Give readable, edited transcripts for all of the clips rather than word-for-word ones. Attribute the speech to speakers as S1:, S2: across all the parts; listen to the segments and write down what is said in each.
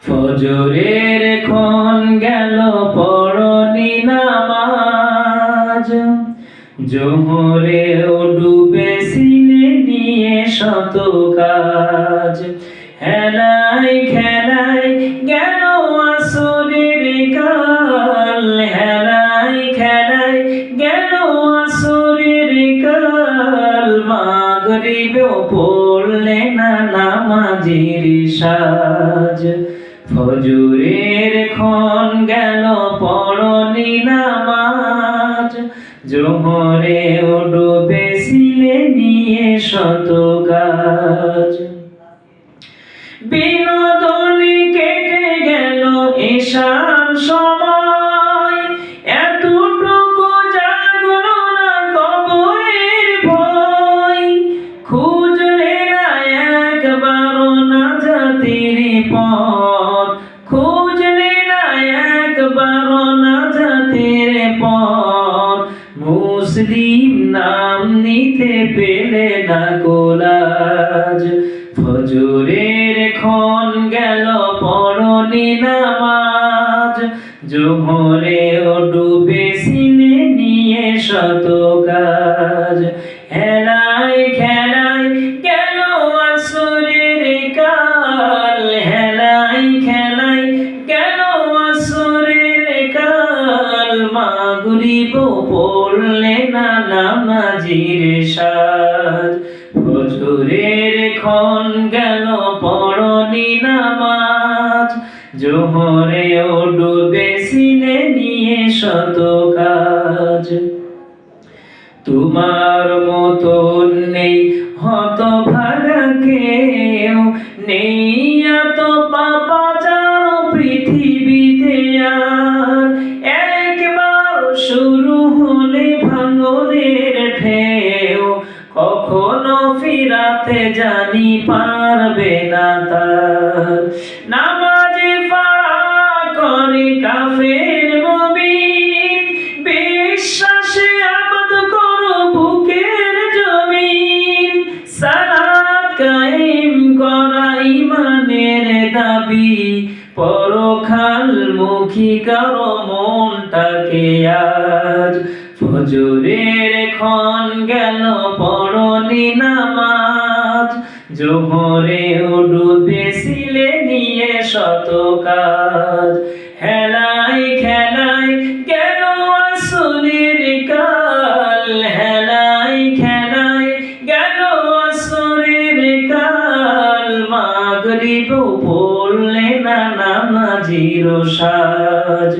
S1: ফজরের ক্ষণ গেল পড়নি নামাজ, জোহরেও ডুবেছিলে নিয়ে শত কাজ। হেলায় খেলায় গেল আসরের কাল, হেলায় খেলায় গেল আসরের কাল। মাগরিবেও পড়লে না নামাজের সাজ, ফজরের ক্ষণ গেল পড়নি নামাজ, জোহরেও ডুবেছিলে নিয়ে শত কাজ। বিনোদনে কেটে গেল এশার সময়, এতটুকু জাগলো না কবরের ভয়। খুঁজলে না একবারও নাজাতের পথ, খুঁজলে না একবারও নাজাতের পথ। মুসলিম নাম নিতে পেলে না কোলাজ, ফজরের ক্ষণ গেল পড়নি নামাজ, জোহরেও ডুবেছিলে নিয়ে শত কাজ। হেলায় খেলায় গেল আসরের কাল, হেলায় খেলায় গেল আসরের কাল। মাগরিবও পড়লে না নামাজের সাজ, ফজরের ক্ষণ গেল পড়নি নামাজ, জোহরেও ডুবেছিলে নিয়ে শত কাজ। তোমার মতন নেই হতভাগা কেউ, নেই এত পাপাচার পৃথিবীতে আর। একবার শুরু হলে ভাঙনের ঢেউ, কখনো ফিরাতে জানি পারবে না তার। নামাজে ফাড়া করে কাফের মুমিন, বিশ্বাসে আবাদ করো বুকের জমিন। সালাত কায়েম করা ঈমানের দাবি, পরকাল মুখী করো মনটাকে আজ। ফজরের ক্ষণ গেল পড়নি নামাজ, জোহরেও ডুবেছিলে নিয়ে শত কাজ। হেলায় খেলায় গেল আসরের কাল, হেলায় খেলায় গেল আসরের কাল। মাগরিবও পড়লে না নামাজের সাজ,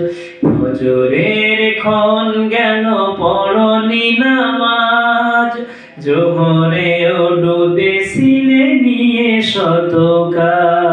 S1: ফজরের ক্ষণ গেল পড়নি নামাজ, জোহরেও ডুবেছিলে নিয়ে শত কাজ।